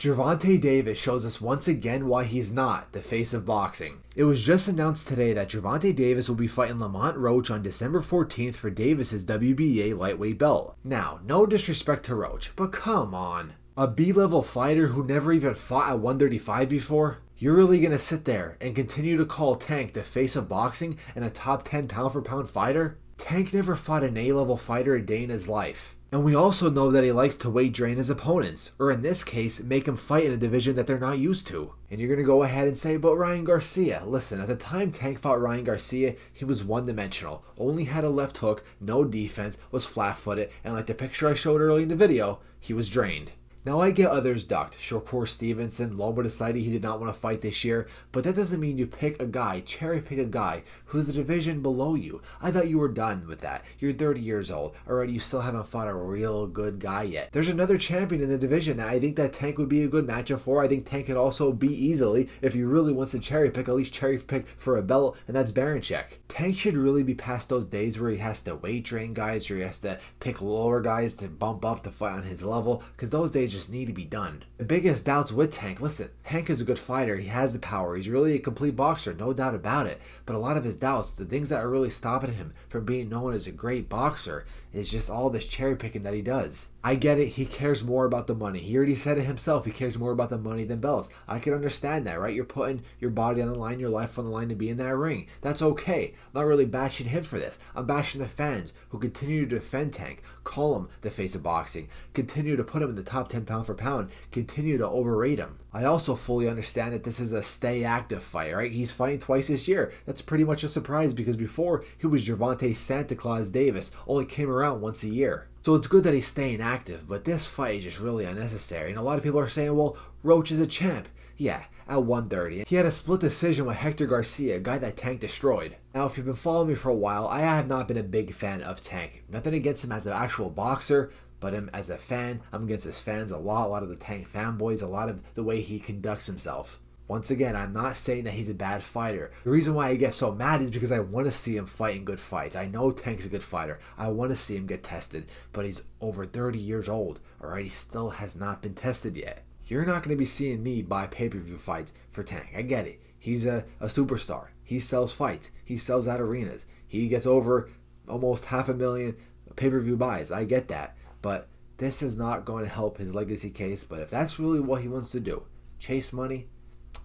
Gervonta Davis shows us once again why he's not the face of boxing. It was just announced today that Gervonta Davis will be fighting Lamont Roach on December 14th for Davis's WBA lightweight belt. Now, no disrespect to Roach, but come on. A B-level fighter who never even fought at 135 before? You're really gonna sit there and continue to call Tank the face of boxing and a top 10 pound-for-pound fighter? Tank never fought an A-level fighter a day in his life. And we also know that he likes to weight drain his opponents, or in this case, make them fight in a division that they're not used to. And you're going to go ahead and say, but Ryan Garcia. Listen, at the time Tank fought Ryan Garcia, he was one-dimensional, only had a left hook, no defense, was flat-footed, and like the picture I showed earlier in the video, he was drained. Now I get others ducked. Shakur Stevenson, Loma decided he did not want to fight this year, but that doesn't mean you pick a guy, cherry pick a guy who's a division below you. I thought you were done with that. You're 30 years old. Already you still haven't fought a real good guy yet. There's another champion in the division that I think that Tank would be a good matchup for. I think Tank could also beat easily if he really wants to cherry pick, at least cherry pick for a belt, and that's Baranchyk. Tank should really be past those days where he has to weight drain guys or he has to pick lower guys to bump up to fight on his level, because those days just need to be done. The biggest doubts with Tank, listen, Tank is a good fighter, he has the power, he's really a complete boxer, no doubt about it, but a lot of his doubts, the things that are really stopping him from being known as a great boxer, is just all this cherry picking that he does. I get it, he cares more about the money. He already said it himself, he cares more about the money than belts. I can understand that, right? You're putting your body on the line, your life on the line to be in that ring. That's okay. I'm not really bashing him for this. I'm bashing the fans who continue to defend Tank, call him the face of boxing, continue to put him in the top 10 pound for pound, continue to overrate him. I also fully understand that this is a stay active fight, right? He's fighting twice this year. That's pretty much a surprise because before he was Gervonta Santa Claus Davis, only came around once a year. So it's good that he's staying active, but this fight is just really unnecessary. And a lot of people are saying, well, Roach is a champ. Yeah, at 130. He had a split decision with Hector Garcia, a guy that Tank destroyed. Now, if you've been following me for a while, I have not been a big fan of Tank. Nothing against him as an actual boxer, but him as a fan, I'm against his fans a lot of the Tank fanboys, a lot of the way he conducts himself. Once again, I'm not saying that he's a bad fighter. The reason why I get so mad is because I want to see him fighting good fights. I know Tank's a good fighter. I want to see him get tested, but he's over 30 years old, alright? He still has not been tested yet. You're not going to be seeing me buy pay-per-view fights for Tank. I get it. He's a superstar. He sells fights. He sells at arenas. He gets over almost 500,000 pay-per-view buys. I get that. But this is not going to help his legacy case. But if that's really what he wants to do, chase money,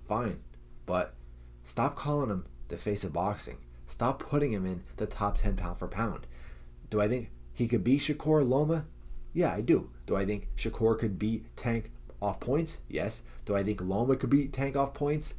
fine. But stop calling him the face of boxing. Stop putting him in the top 10 pound for pound. Do I think he could beat Shakur Loma? Yeah, I do. Do I think Shakur could beat Tank off points? Yes. Do I think Loma could beat Tank off points?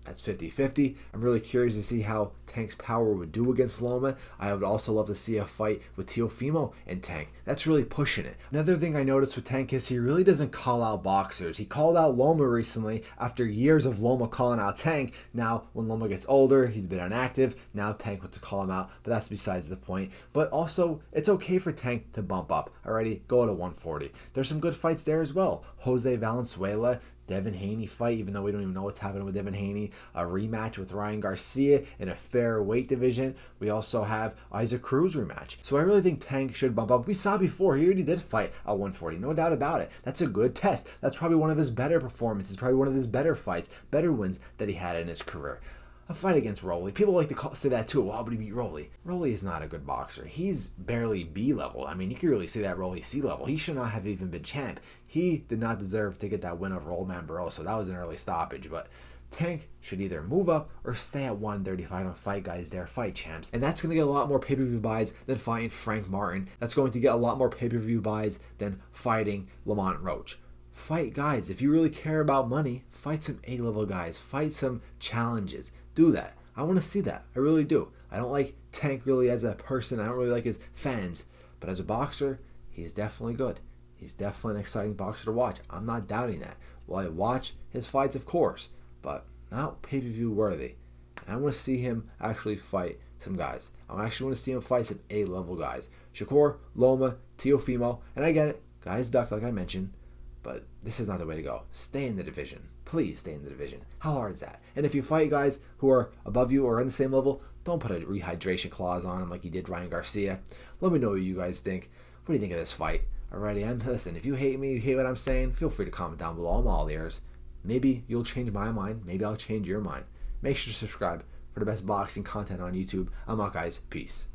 That's 50-50. I'm really curious to see how Tank's power would do against Loma. I would also love to see a fight with Teofimo and Tank. That's really pushing it. Another thing I noticed with Tank is he really doesn't call out boxers. He called out Loma recently after years of Loma calling out Tank. Now, when Loma gets older, he's been inactive. Now Tank wants to call him out, but that's besides the point. But also, it's okay for Tank to bump up. Alrighty, go to 140. There's some good fights there as well. Jose Valenzuela, Devin Haney fight, even though we don't even know what's happening with Devin Haney. A rematch with Ryan Garcia in a fair weight division. We also have Isaac Cruz rematch. So I really think Tank should bump up. We saw before, he already did fight at 140. No doubt about it. That's a good test. That's probably one of his better performances. Probably one of his better fights, better wins that he had in his career. A fight against Rolly. People like to say that too. Why would he beat Rolly? Rolly is not a good boxer. He's barely B level. I mean, you could really say that Rolly C level. He should not have even been champ. He did not deserve to get that win over Old Man Barroso. That was an early stoppage, but Tank should either move up or stay at 135 and fight guys there, fight champs. And that's going to get a lot more pay-per-view buys than fighting Frank Martin. That's going to get a lot more pay-per-view buys than fighting Lamont Roach. Fight guys. If you really care about money, fight some A-level guys. Fight some challenges. Do that. I want to see that. I really do. I don't like Tank really as a person. I don't really like his fans. But as a boxer, he's definitely good. He's definitely an exciting boxer to watch. I'm not doubting that. Will I watch his fights? Of course. But not pay-per-view worthy. And I want to see him actually fight some guys. I actually want to see him fight some A-level guys. Shakur, Loma, Teofimo. And I get it. Guys ducked like I mentioned. But this is not the way to go. Stay in the division. Please stay in the division. How hard is that? And if you fight guys who are above you or on the same level, don't put a rehydration clause on them like you did Ryan Garcia. Let me know what you guys think. What do you think of this fight? Alrighty, and listen, if you hate me, you hate what I'm saying, feel free to comment down below. I'm all ears. Maybe you'll change my mind. Maybe I'll change your mind. Make sure to subscribe for the best boxing content on YouTube. I'm out, guys. Peace.